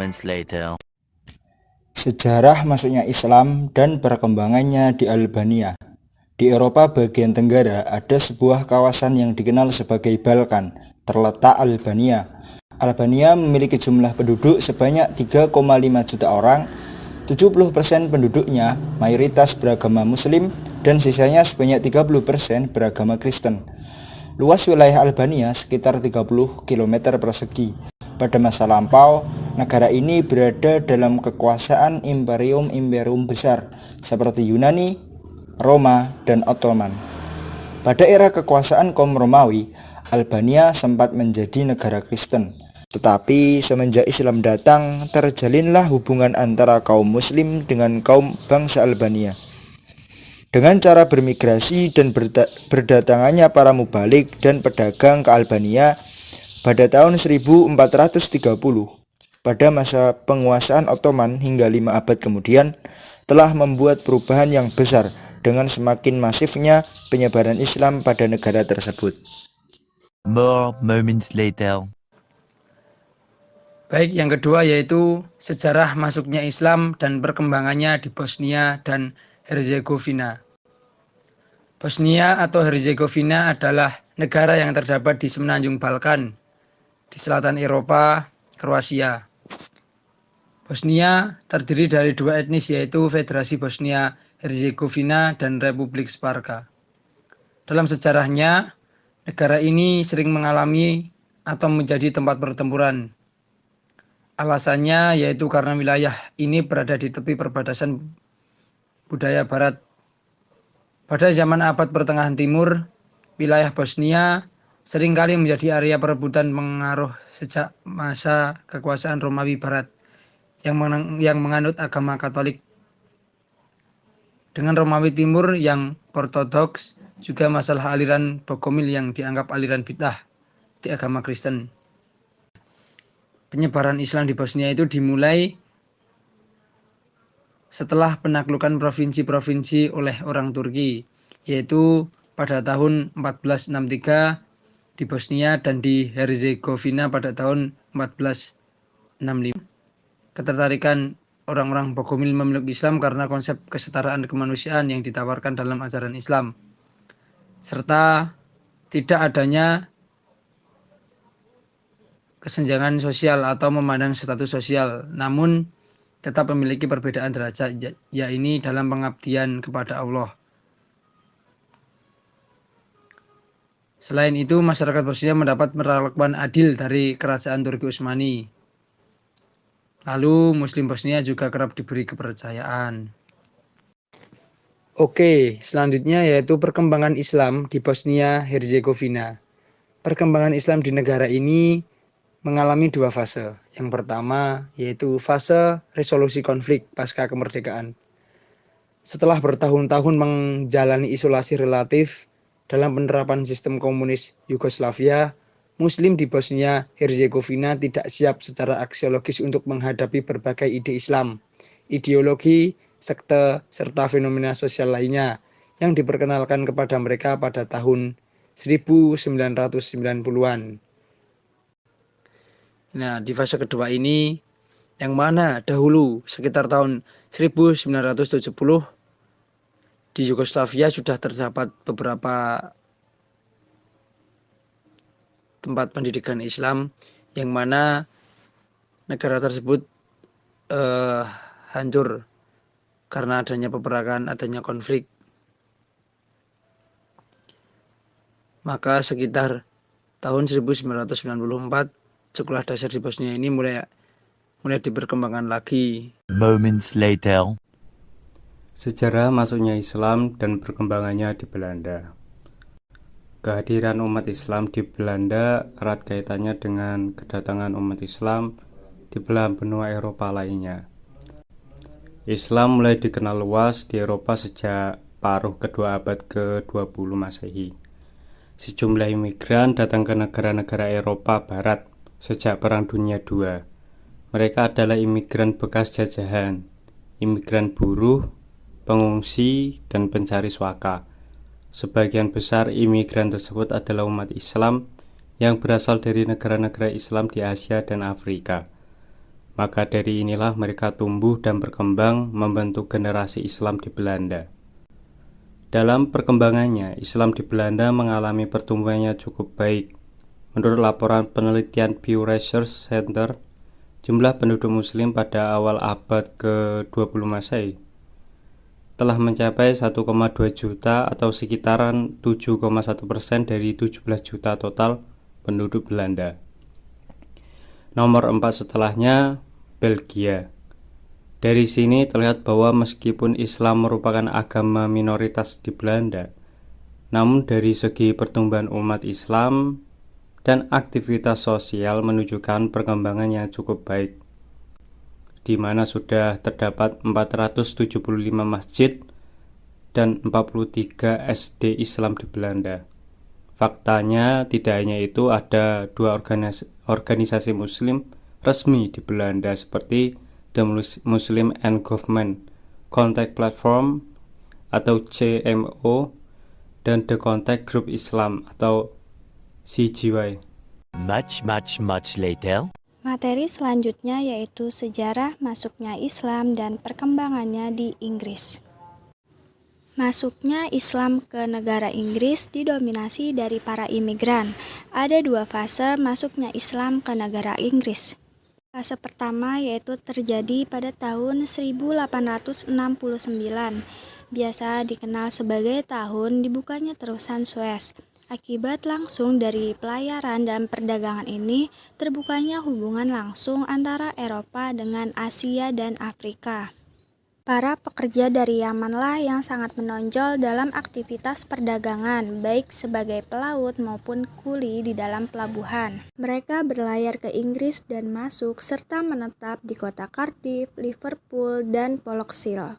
moments later. Sejarah masuknya Islam dan perkembangannya di Albania. Di Eropa bagian tenggara ada sebuah kawasan yang dikenal sebagai Balkan, terletak Albania. Albania memiliki jumlah penduduk sebanyak 3,5 juta orang. 70% penduduknya mayoritas beragama Muslim dan sisanya sebanyak 30% beragama Kristen. Luas wilayah Albania sekitar 30 km persegi. Pada masa lampau, negara ini berada dalam kekuasaan imperium-imperium besar seperti Yunani, Roma, dan Ottoman. Pada era kekuasaan kaum Romawi, Albania sempat menjadi negara Kristen. Tetapi semenjak Islam datang, terjalinlah hubungan antara kaum Muslim dengan kaum bangsa Albania. Dengan cara bermigrasi dan berdatangannya para mubalik dan pedagang ke Albania pada tahun 1430, pada masa penguasaan Ottoman hingga 5 abad kemudian, telah membuat perubahan yang besar dengan semakin masifnya penyebaran Islam pada negara tersebut. More moments later. Baik, yang kedua yaitu sejarah masuknya Islam dan perkembangannya di Bosnia dan Herzegovina. Bosnia atau Herzegovina adalah negara yang terdapat di semenanjung Balkan, di selatan Eropa, Kroasia. Bosnia terdiri dari dua etnis yaitu Federasi Bosnia Herzegovina dan Republik Sparta. Dalam sejarahnya, negara ini sering mengalami atau menjadi tempat pertempuran. Alasannya yaitu karena wilayah ini berada di tepi perbatasan budaya barat. Pada zaman abad pertengahan timur, wilayah Bosnia seringkali menjadi area perebutan pengaruh sejak masa kekuasaan Romawi Barat yang menganut agama Katolik. Dengan Romawi Timur yang ortodoks, juga masalah aliran Bogomil yang dianggap aliran bid'ah di agama Kristen. Penyebaran Islam di Bosnia itu dimulai setelah penaklukan provinsi-provinsi oleh orang Turki, yaitu pada tahun 1463 di Bosnia dan di Herzegovina pada tahun 1465. Ketertarikan orang-orang Bogomil memeluk Islam karena konsep kesetaraan kemanusiaan yang ditawarkan dalam ajaran Islam, serta tidak adanya kesenjangan sosial atau memandang status sosial, namun tetap memiliki perbedaan derajat, yakni dalam pengabdian kepada Allah. Selain itu, masyarakat Bosnia mendapat perlakuan adil dari kerajaan Turki Utsmani. Lalu, Muslim Bosnia juga kerap diberi kepercayaan. Oke, selanjutnya yaitu perkembangan Islam di Bosnia Herzegovina. Perkembangan Islam di negara ini mengalami dua fase. Yang pertama yaitu fase resolusi konflik pasca kemerdekaan. Setelah bertahun-tahun menjalani isolasi relatif dalam penerapan sistem komunis Yugoslavia, Muslim di Bosnia Herzegovina tidak siap secara aksiologis untuk menghadapi berbagai ide Islam, ideologi, sekte, serta fenomena sosial lainnya yang diperkenalkan kepada mereka pada tahun 1990-an. Nah, di fase kedua ini, yang mana dahulu sekitar tahun 1970 di Yugoslavia sudah terdapat beberapa tempat pendidikan Islam yang mana negara tersebut hancur karena adanya peperangan, adanya konflik. Maka sekitar tahun 1994 sekolah dasar di Bosnia ini mulai diperkembangkan lagi. Moments later. Sejarah masuknya Islam dan perkembangannya di Belanda. Kehadiran umat Islam di Belanda erat kaitannya dengan kedatangan umat Islam di belahan benua Eropa lainnya. Islam mulai dikenal luas di Eropa sejak paruh kedua abad ke-20 Masehi. Sejumlah imigran datang ke negara-negara Eropa Barat sejak Perang Dunia II. Mereka adalah imigran bekas jajahan, imigran buruh, pengungsi, dan pencari suaka. Sebagian besar imigran tersebut adalah umat Islam yang berasal dari negara-negara Islam di Asia dan Afrika. Maka dari inilah mereka tumbuh dan berkembang membentuk generasi Islam di Belanda. Dalam perkembangannya, Islam di Belanda mengalami pertumbuhannya cukup baik. Menurut laporan penelitian Pew Research Center, jumlah penduduk Muslim pada awal abad ke-20 Masehi telah mencapai 1,2 juta atau sekitaran 7,1% dari 17 juta total penduduk Belanda. Nomor 4 setelahnya, Belgia. Dari sini terlihat bahwa meskipun Islam merupakan agama minoritas di Belanda, namun dari segi pertumbuhan umat Islam dan aktivitas sosial menunjukkan perkembangan yang cukup baik, di mana sudah terdapat 475 masjid dan 43 SD Islam di Belanda. Faktanya, tidak hanya itu, ada 2 organisasi Muslim resmi di Belanda seperti The Muslim and Government Contact Platform atau CMO dan The Contact Group Islam atau CGY. Much later. Materi selanjutnya yaitu sejarah masuknya Islam dan perkembangannya di Inggris. Masuknya Islam ke negara Inggris didominasi dari para imigran. Ada 2 fase masuknya Islam ke negara Inggris. Fase pertama yaitu terjadi pada tahun 1869, biasa dikenal sebagai tahun dibukanya terusan Suez. Akibat langsung dari pelayaran dan perdagangan ini, terbukanya hubungan langsung antara Eropa dengan Asia dan Afrika. Para pekerja dari Yamanlah yang sangat menonjol dalam aktivitas perdagangan, baik sebagai pelaut maupun kuli di dalam pelabuhan. Mereka berlayar ke Inggris dan masuk serta menetap di kota Cardiff, Liverpool, dan Pollokshill.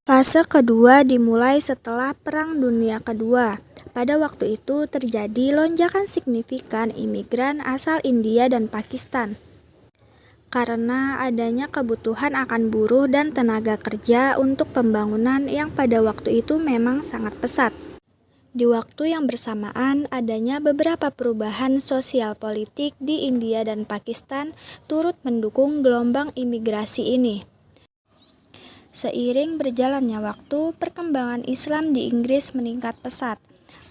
Fase kedua dimulai setelah Perang Dunia Kedua. Pada waktu itu terjadi lonjakan signifikan imigran asal India dan Pakistan. Karena adanya kebutuhan akan buruh dan tenaga kerja untuk pembangunan yang pada waktu itu memang sangat pesat. Di waktu yang bersamaan, adanya beberapa perubahan sosial politik di India dan Pakistan turut mendukung gelombang imigrasi ini. Seiring berjalannya waktu, perkembangan Islam di Inggris meningkat pesat.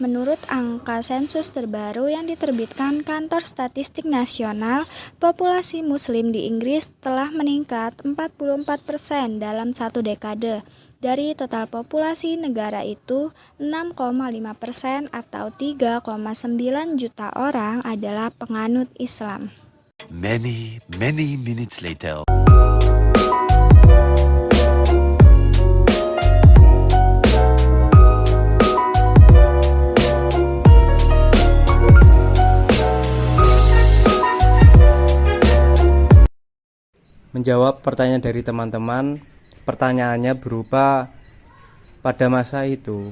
Menurut angka sensus terbaru yang diterbitkan Kantor Statistik Nasional, populasi Muslim di Inggris telah meningkat 44% dalam 1 dekade. Dari total populasi negara itu, 6,5% atau 3,9 juta orang adalah penganut Islam. Many minutes later. Menjawab pertanyaan dari teman-teman, pertanyaannya berupa, pada masa itu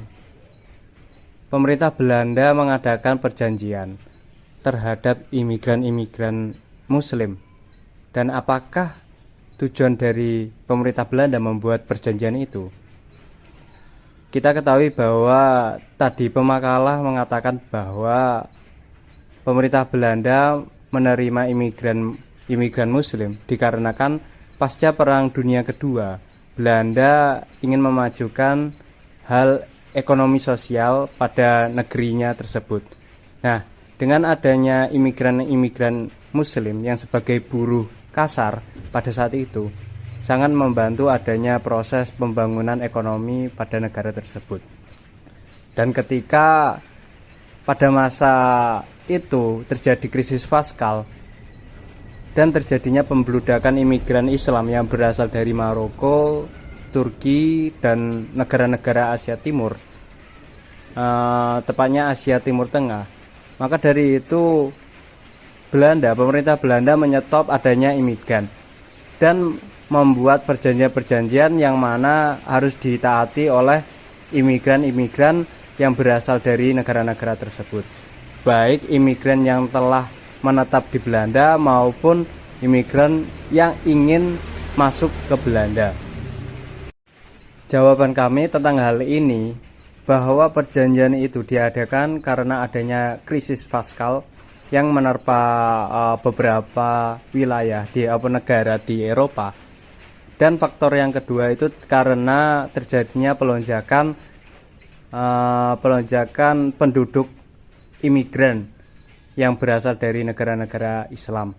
pemerintah Belanda mengadakan perjanjian terhadap imigran-imigran Muslim, dan apakah tujuan dari pemerintah Belanda membuat perjanjian itu? Kita ketahui bahwa tadi pemakalah mengatakan bahwa pemerintah Belanda menerima imigran Muslim dikarenakan pasca Perang Dunia Kedua, Belanda ingin memajukan hal ekonomi sosial pada negerinya tersebut. Nah, dengan adanya imigran Muslim yang sebagai buruh kasar pada saat itu, sangat membantu adanya proses pembangunan ekonomi pada negara tersebut. Dan ketika pada masa itu terjadi krisis fiskal dan terjadinya pembludakan imigran Islam yang berasal dari Maroko, Turki, dan negara-negara Asia Timur, tepatnya Asia Timur Tengah. Maka dari itu pemerintah Belanda menyetop adanya imigran dan membuat perjanjian-perjanjian yang mana harus ditaati oleh imigran-imigran yang berasal dari negara-negara tersebut, baik imigran yang telah menetap di Belanda maupun imigran yang ingin masuk ke Belanda. Jawaban kami tentang hal ini bahwa perjanjian itu diadakan karena adanya krisis fiskal yang menerpa beberapa wilayah di negara di Eropa. Dan faktor yang kedua itu karena terjadinya pelonjakan penduduk imigran yang berasal dari negara-negara Islam.